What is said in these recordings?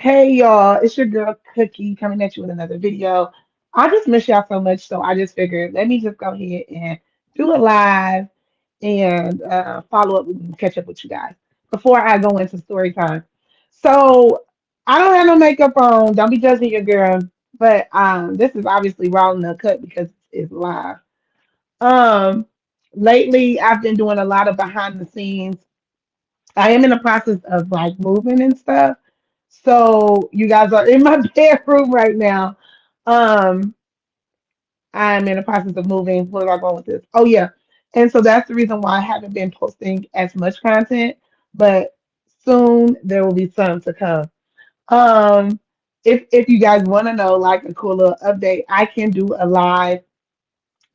Hey y'all, it's your girl Cookie coming at you with another video. I just miss y'all so much, so I just figured let me just go ahead and do a live and follow up and catch up with you guys before I go into story time. So I don't have no makeup on. Don't be judging your girl, but this is obviously raw and uncut because it's live. Um, Lately I've been doing a lot of behind the scenes. I am in the process of like moving and stuff. So you guys are in my bedroom right now. Um, I'm in the process of moving. Where am I going with this? Oh yeah. And so that's the reason why I haven't been posting as much content, but soon there will be some to come. Um, if you guys want to know like a cool little update, I can do a live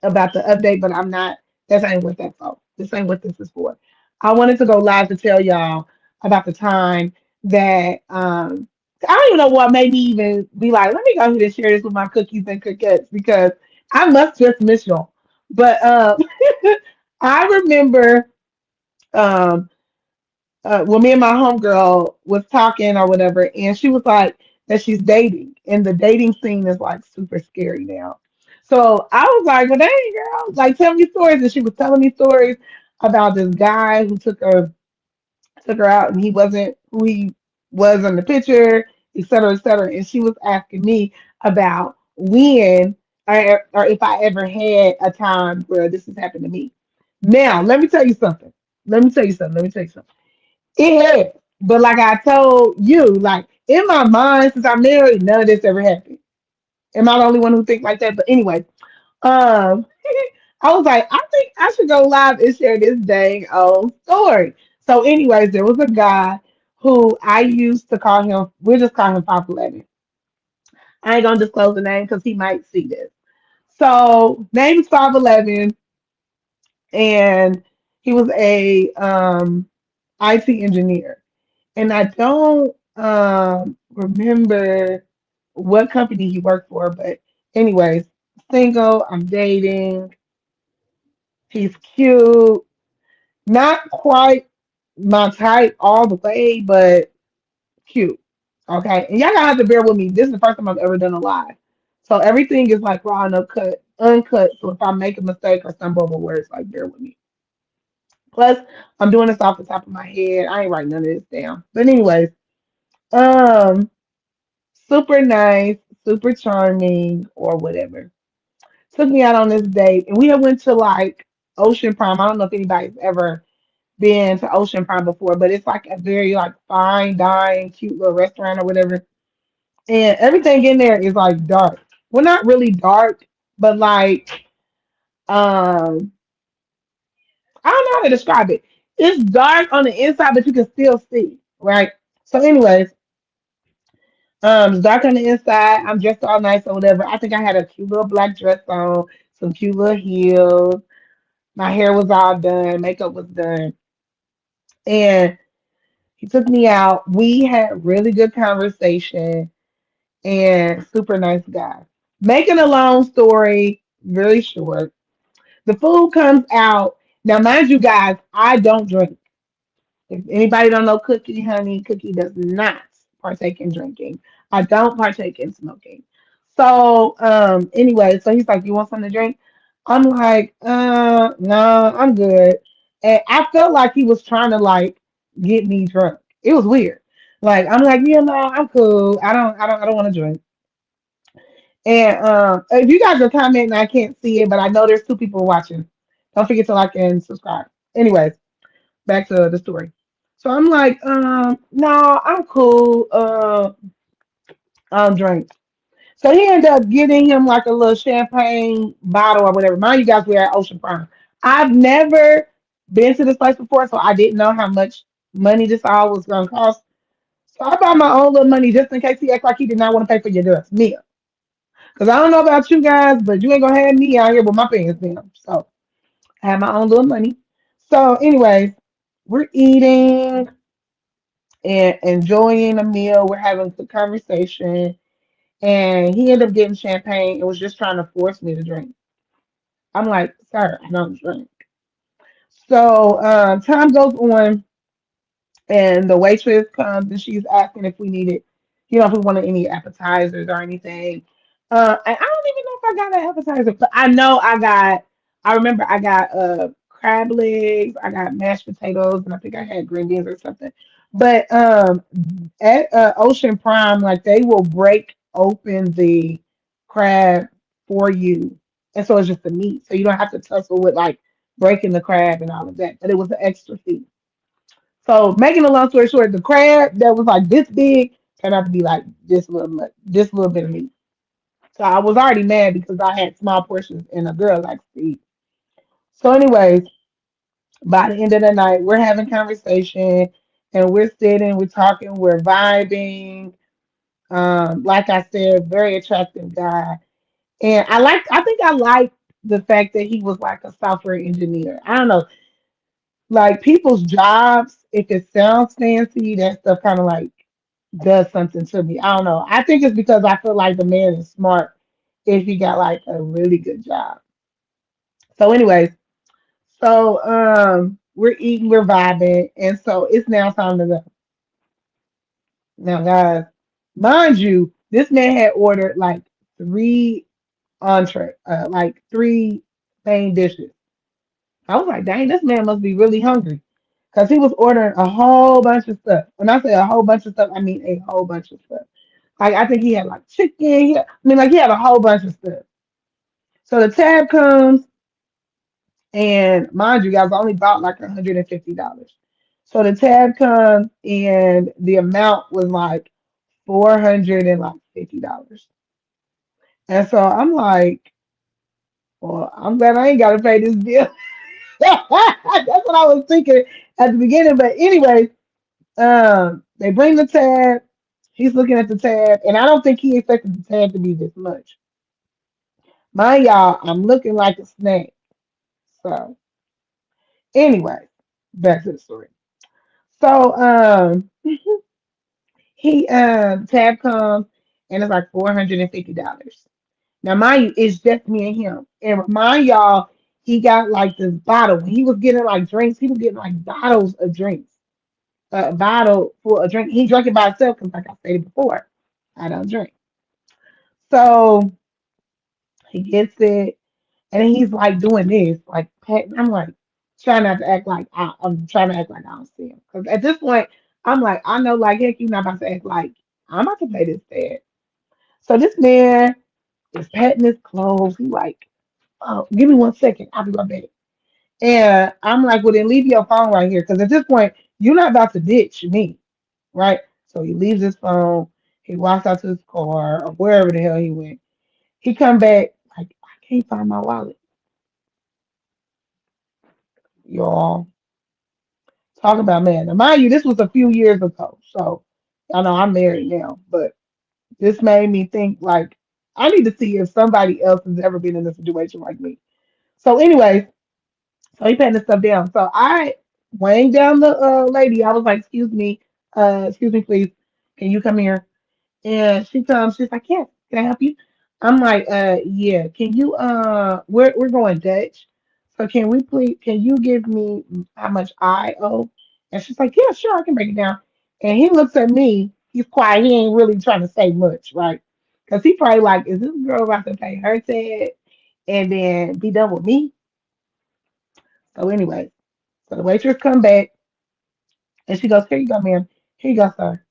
about the update, but I'm not. That ain't what that's for. This ain't what this is for. I wanted to go live to tell y'all about the time that I don't even know what made me even be like, let me go ahead and share this with my cookies and cookettes because I must just miss y'all. But I remember um when me and my homegirl was talking or whatever, and she was like that she's dating, and the dating scene is like super scary now. So I was like, well, dang, girl, like tell me stories, and she was telling me stories about this guy who took her out, and he wasn't who he was in the picture, et cetera, et cetera. And she was asking me about when or if I ever had a time where this has happened to me. Now, let me tell you something. Let me tell you something. Let me tell you something. It has. But like I told you, like in my mind, since I'm married, none of this ever happened. Am I the only one who think like that? But anyway, um, I was like, I think I should go live and share this dang old story. So, anyways, there was a guy who I used to call him. We'll just call him 5'11". I ain't gonna disclose the name because he might see this. So, name is 5'11", and he was a IT engineer. And I don't remember what company he worked for, but anyways, single, I'm dating, he's cute, not quite my type all the way, but cute. Okay. And y'all gotta have to bear with me. This is the first time I've ever done a live. So everything is like raw and uncut. So if I make a mistake or stumble over words, like bear with me. Plus, I'm doing this off the top of my head. I ain't writing none of this down. But anyways, um, super nice, super charming, or whatever. Took me out on this date, and we had went to like Ocean Prime. I don't know if anybody's ever been to Ocean Prime before, but it's like a very like fine dine, cute little restaurant or whatever. And everything in there is like dark. Well, not really dark, but like um, I don't know how to describe it. It's dark on the inside, but you can still see, right? So, anyways, it's dark on the inside. I'm dressed all nice or whatever. I think I had a cute little black dress on, some cute little heels. My hair was all done, makeup was done. And he took me out. We had really good conversation and super nice guy. Making a long story really short, the food comes out. Now, mind you guys, I don't drink. If anybody don't know Cookie, honey, Cookie does not partake in drinking. I don't partake in smoking. So, anyway, so he's like, "You want something to drink?" I'm like, no, I'm good. And I felt like he was trying to like get me drunk. It was weird. Like, I'm like, yeah, no, I'm cool. I don't want to drink. And if you guys are commenting, I can't see it, but I know there's two people watching. Don't forget to like and subscribe. Anyways, back to the story. So I'm like, no, I'm cool. I'll drink. So he ended up getting him like a little champagne bottle or whatever. Mind you guys, we're at Ocean Prime. I've never been to this place before, so I didn't know how much money this all was gonna cost. So I bought my own little money just in case he act like he did not want to pay for your dress meal. Cause I don't know about you guys, but you ain't gonna have me out here with my pants down. So I had my own little money. So, anyways, we're eating and enjoying a meal. We're having good conversation. And he ended up getting champagne and was just trying to force me to drink. I'm like, sir, I don't drink. So time goes on, and the waitress comes and she's asking if we needed. If we wanted any appetizers or anything. And I don't even know if I got an appetizer, but I remember I got crab legs, I got mashed potatoes, and I think I had green beans or something. But at Ocean Prime, like they will break open the crab for you, and so it's just the meat, so you don't have to tussle with like breaking the crab and all of that. But it was an extra fee. So making a long story short, the crab that was like this big turned out to be like this little bit of meat. So I was already mad because I had small portions and a girl likes to eat. So, anyways, by the end of the night, we're having conversation and we're sitting, we're talking, we're vibing. Like I said, very attractive guy. And I think I like the fact that he was like a software engineer. I don't know, like people's jobs, if it sounds fancy, that stuff kind of like does something to me. I don't know. I think it's because I feel like the man is smart if he got like a really good job. So, anyways, so we're eating, we're vibing, and so it's now time to go. Now, guys, mind you, this man had ordered like three like three main dishes. I was like, dang, this man must be really hungry. Because he was ordering a whole bunch of stuff. When I say a whole bunch of stuff, I mean a whole bunch of stuff. Like I think he had like chicken. Like he had a whole bunch of stuff. So the tab comes, and mind you, guys, I only bought like $150. So the tab comes, and the amount was like $450. And so I'm like, well, I'm glad I ain't got to pay this bill. That's what I was thinking at the beginning. But anyway, they bring the tab. He's looking at the tab, and I don't think he expected the tab to be this much. Mind y'all, I'm looking like a snake. So anyway, back to the story. So he tab comes and it's like $450. Now mind you, it's just me and him. And remind y'all, he got like this bottle. When he was getting like drinks, he was getting like bottles of drinks. A bottle full of drink. He drank it by himself because, like I stated before, I don't drink. So he gets it, and then he's like doing this, like patting. I'm like trying not to act like I'm trying to act like I don't see him. Because at this point, I'm like, I know, like, heck, you're not about to act like I'm about to pay this tab. So this man is patting his clothes. He like, oh, give me 1 second. I'll be right back. And I'm like, well, then leave your phone right here. Because at this point, you're not about to ditch me, right? So he leaves his phone. He walks out to his car or wherever the hell he went. He come back like, I can't find my wallet. Y'all talk about man. Now, mind you, this was a few years ago. So I know I'm married now, but this made me think like I need to see if somebody else has ever been in a situation like me. So, anyways, so he patting the stuff down. So I weighing down the lady. I was like, excuse me, please. Can you come here? And she comes, she's like, yes, can I help you? I'm like, yeah, can you we're going Dutch. So can you give me how much I owe? And she's like, yeah, sure, I can break it down. And he looks at me, he's quiet, he ain't really trying to say much, right? Because he probably like, is this girl about to pay her tab and then be done with me? So anyway, so the waitress come back and she goes, here you go, ma'am. Here you go, sir.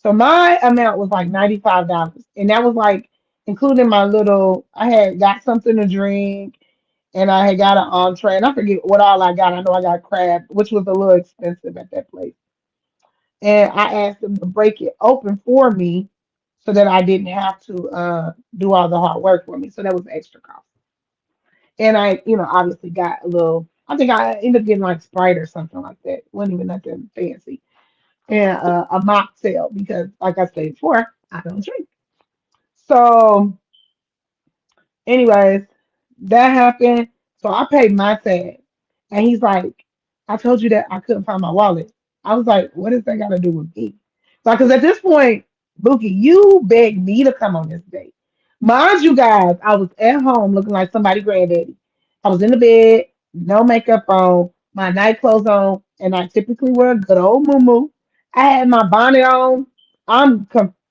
So my amount was like $95. And that was like including my little I had got something to drink and I had got an entree. And I forget what all I got. I know I got crab, which was a little expensive at that place. And I asked them to break it open for me so that I didn't have to do all the hard work for me. So that was extra cost. And I, obviously got a little I think I ended up getting like Sprite or something like that. Wasn't even nothing fancy and a mocktail because, like I said before, I don't drink. So, anyways, that happened. So I paid my tab, and he's like, "I told you that I couldn't find my wallet." I was like, "What does that got to do with me?" Like, because at this point, Bookie, you begged me to come on this date. Mind you, guys, I was at home looking like somebody granddaddy. I was in the bed, no makeup on, my night clothes on, and I typically wear a good old moo. I had my bonnet on.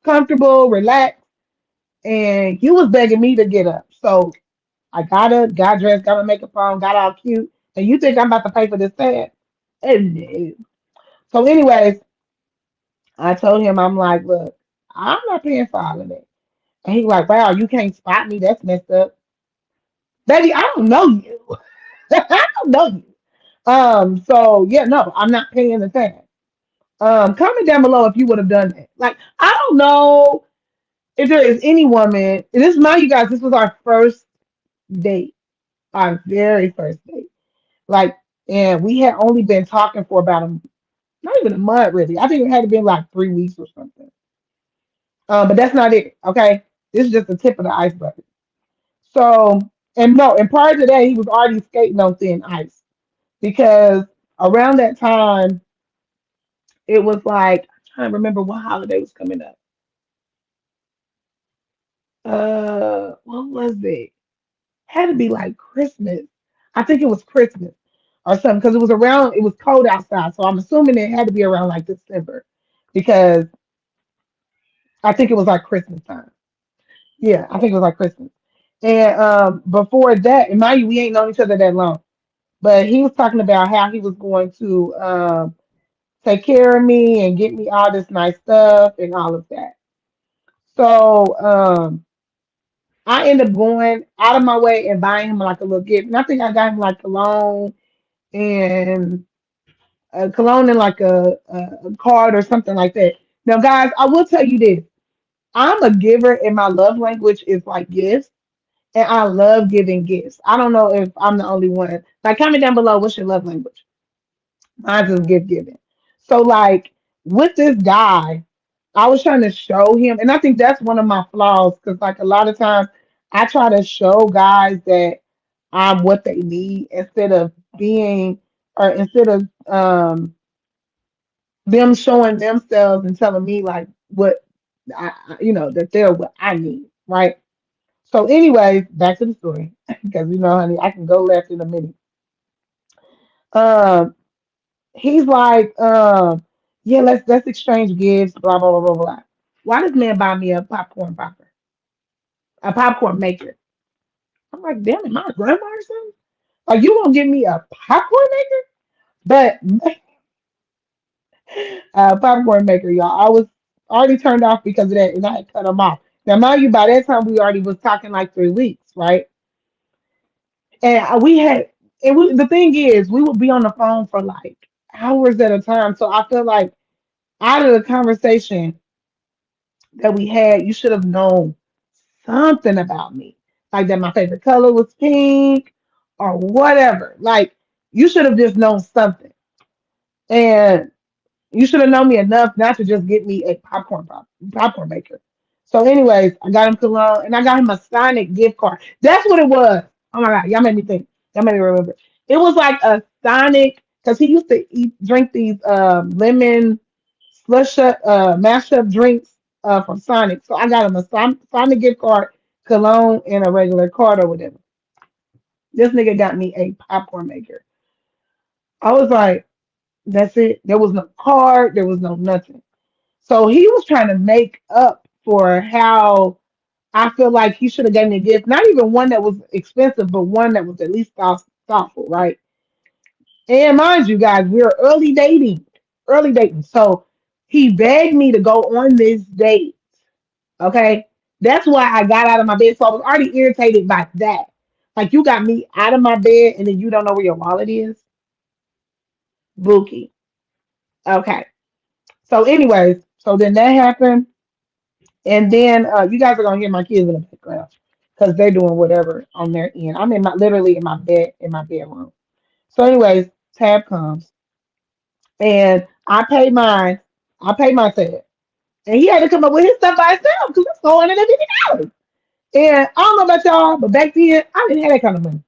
comfortable, relaxed, and you was begging me to get up. So I got up, got dressed, got my makeup on, got all cute. And you think I'm about to pay for this tab? And so, anyways, I told him, I'm like, look, I'm not paying for all of that. And he like, wow, you can't spot me. That's messed up. Baby, I don't know you. I don't know you. So yeah, no, I'm not paying the tab. Comment down below if you would have done that. Like, I don't know if there is any woman, and this mind you guys, this was our first date, our very first date. Like, and we had only been talking for about not even a month really. I think it had to be like 3 weeks or something. But that's not it. Okay, this is just the tip of the iceberg. So, and no, and prior to that, he was already skating on thin ice because around that time, it was like I'm trying to remember what holiday was coming up. What was it? Had to be like Christmas. I think it was Christmas or something because it was around. It was cold outside, so I'm assuming it had to be around like December because I think it was like Christmas time. Yeah, I think it was like Christmas. And before that, and mind you, we ain't known each other that long. But he was talking about how he was going to take care of me and get me all this nice stuff and all of that. So I ended up going out of my way and buying him like a little gift. And I think I got him like and cologne and like a card or something like that. Now, guys, I will tell you this. I'm a giver and my love language is like gifts. And I love giving gifts. I don't know if I'm the only one. Like, comment down below, what's your love language? Mine's is gift giving. So, like, with this guy, I was trying to show him, and I think that's one of my flaws because, like, a lot of times I try to show guys that I'm what they need instead of being, or instead of them showing themselves and telling me, like, what that they're what I need, right? So, anyways, back to the story because honey, I can go left in a minute. Um, he's like, yeah, let's exchange gifts, blah blah blah blah blah. Why does man buy me a popcorn popper, a popcorn maker? I'm like, damn it, my grandma or something? Like, you gonna give me a popcorn maker? But popcorn maker, y'all. I was already turned off because of that, and I had cut him off. Now, mind you, by that time we already was talking like 3 weeks, right? And the thing is, we would be on the phone for like hours at a time. So I feel like out of the conversation that we had, you should have known something about me. Like that my favorite color was pink or whatever. Like you should have just known something. And you should have known me enough not to just get me a popcorn maker. So, anyways, I got him cologne and I got him a Sonic gift card. That's what it was. Oh my god, y'all made me think. Y'all made me remember. It was like a Sonic because he used to drink these lemon slush up mashed up drinks from Sonic. So I got him a Sonic gift card, cologne, and a regular card or whatever. This nigga got me a popcorn maker. I was like, that's it. There was no card. There was no nothing. So he was trying to make up for how I feel like he should have given me a gift. Not even one that was expensive, but one that was at least thoughtful, right? And mind you, guys, we're early dating, early dating. So he begged me to go on this date. Okay, that's why I got out of my bed. So I was already irritated by that. Like you got me out of my bed, and then you don't know where your wallet is, Bookie. Okay. So, anyways, so then that happened. And then you guys are gonna hear my kids in the background because they're doing whatever on their end. I'm in my literally in my bed in my bedroom. So, anyways, tab comes and I pay mine. I pay my tab, and he had to come up with his stuff by himself because it's $450. And I don't know about y'all, but back then I didn't have that kind of money.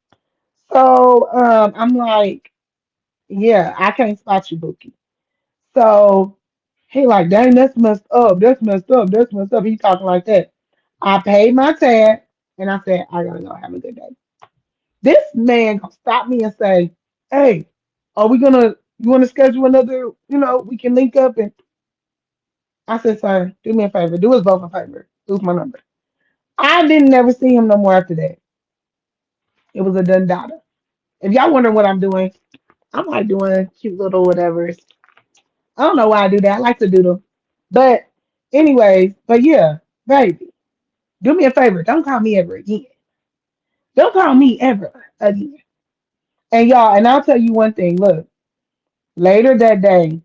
So I'm like, yeah, I can't spot you, Bookie. So he like, dang, that's messed up. That's messed up. That's messed up. He talking like that. I paid my tab and I said, I gotta go have a good day. This man gonna stop me and say, hey, are we gonna you wanna schedule another, we can link up and I said, sir, do me a favor. Do us both a favor. Lose my number. I didn't never see him no more after that. It was a done data. If y'all wondering what I'm doing, I'm like doing cute little whatevers. I don't know why I do that. I like to do them. But anyways, but yeah, baby, do me a favor. Don't call me ever again. Don't call me ever again. And y'all, and I'll tell you one thing. Look, later that day,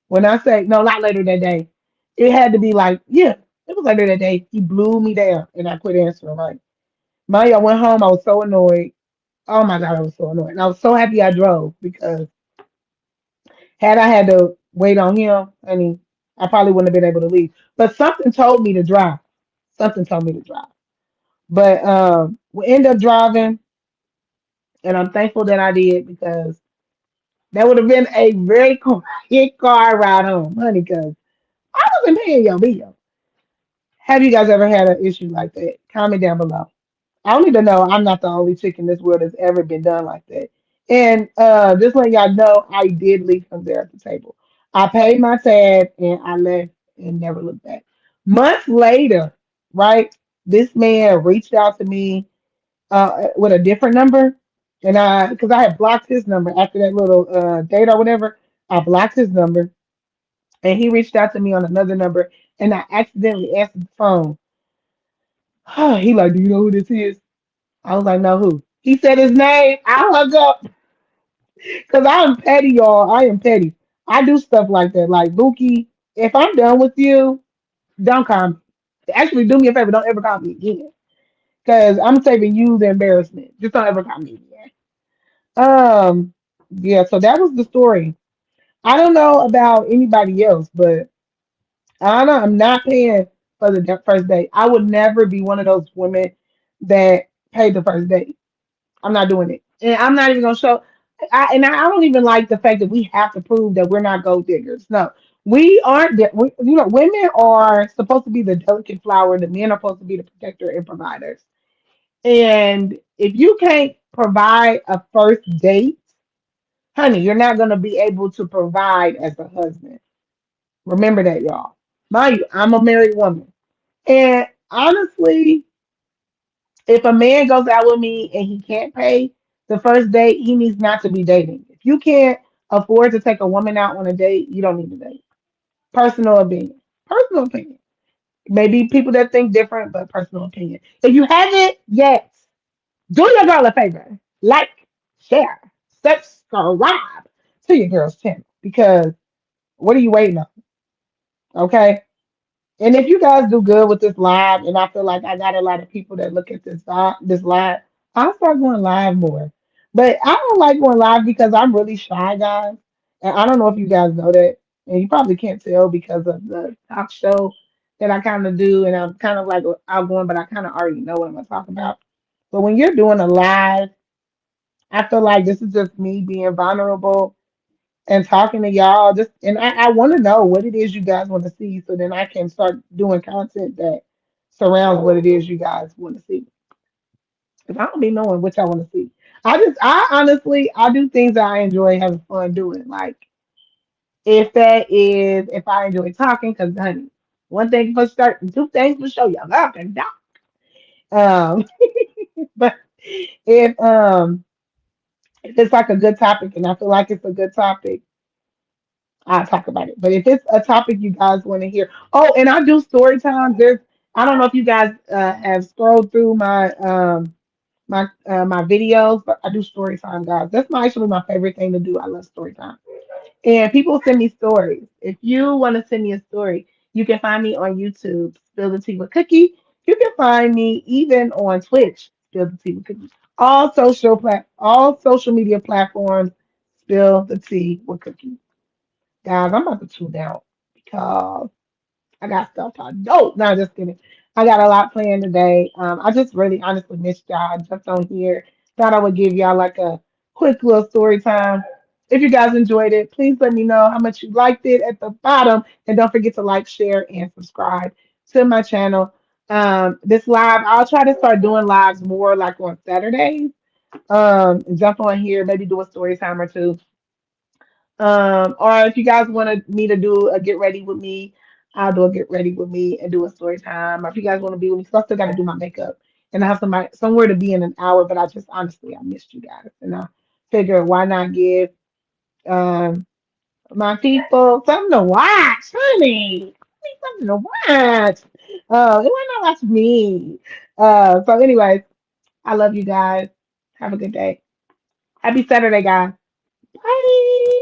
when I say no, not later that day, it had to be like, yeah, it was later that day. He blew me down, and I quit answering. Right, Maya, I went home. I was so annoyed. Oh my god, I was so annoyed. And I was so happy I drove because had I had to wait on him, I mean, I probably wouldn't have been able to leave. But something told me to drive. Something told me to drive. But we end up driving, and I'm thankful that I did because that would have been a very quick car ride home, honey. Because I wasn't paying your bill. Have you guys ever had an issue like that? Comment down below. I don't need to know. I'm not the only chick in this world that's ever been done like that. And just letting y'all know, I did leave him there at the table. I paid my tab and I left and never looked back. Months later, right, this man reached out to me with a different number. And because I had blocked his number after that little date or whatever, I blocked his number. And he reached out to me on another number. And I accidentally answered the phone. He like, do you know who this is? I was like, no, who? He said his name. I hung up because I'm petty, y'all. I am petty. I do stuff like that. Like, Bookie, if I'm done with you, don't call me. Actually, do me a favor. Don't ever call me again. Because I'm saving you the embarrassment. Just don't ever call me again. Yeah, so that was the story. I don't know about anybody else, but I'm not paying for the first date. I would never be one of those women that paid the first date. I'm not doing it. And I'm not even gonna show I don't even like the fact that we have to prove that we're not gold diggers. No. We aren't women are supposed to be the delicate flower, the men are supposed to be the protector and providers. And if you can't provide a first date, honey, you're not gonna be able to provide as a husband. Remember that, y'all. Mind you, I'm a married woman. And honestly, if a man goes out with me and he can't pay the first date, he needs not to be dating. If you can't afford to take a woman out on a date, you don't need to date. Personal opinion. Personal opinion. Maybe people that think different, but personal opinion. If you haven't yet, do your girl a favor. Like, share, subscribe to your girl's channel because what are you waiting on? Okay. And if you guys do good with this live, and I feel like I got a lot of people that look at this live, I'll start going live more. But I don't like going live because I'm really shy, guys. And I don't know if you guys know that. And you probably can't tell because of the talk show that I kind of do. And I'm kind of like outgoing, but I kind of already know what I'm going to talk about. But when you're doing a live, I feel like this is just me being vulnerable and talking to y'all. Just and I want to know what it is you guys want to see, so then I can start doing content that surrounds what it is you guys want to see. Because I don't be knowing what y'all want to see. I honestly, I do things that I enjoy having fun doing. Like if I enjoy talking, because honey, one thing for certain, two things for sure, y'all love and talk. Um, but if um if it's like a good topic and I feel like it's a good topic, I'll talk about it. But if it's a topic you guys want to hear, oh, and I do story times. I don't know if you guys have scrolled through my videos, but I do story time, guys. That's actually my favorite thing to do. I love story time. And people send me stories. If you want to send me a story, you can find me on YouTube, Spill the Tea with Cookie. You can find me even on Twitch, Spill the Tea with Cookie. All social media platforms, Spill the Tea with Cookie. Guys, I'm about to tune out because I got stuff I don't. No, just kidding. I got a lot planned today. I just really honestly missed y'all. I jumped on here. Thought I would give y'all like a quick little story time. If you guys enjoyed it, please let me know how much you liked it at the bottom. And don't forget to like, share, and subscribe to my channel. This live, I'll try to start doing lives more like on Saturdays. Jump on here, maybe do a story time or two. Or if you guys wanted me to do a get ready with me, I'll do a get ready with me and do a story time. Or if you guys want to be with me, so I still got to do my makeup and I have somewhere to be in an hour. But I just honestly I missed you guys, and I figured why not give um my people something to watch, honey. I need something to watch. Why not watch me? So anyways, I love you guys. Have a good day. Happy Saturday, guys. Bye.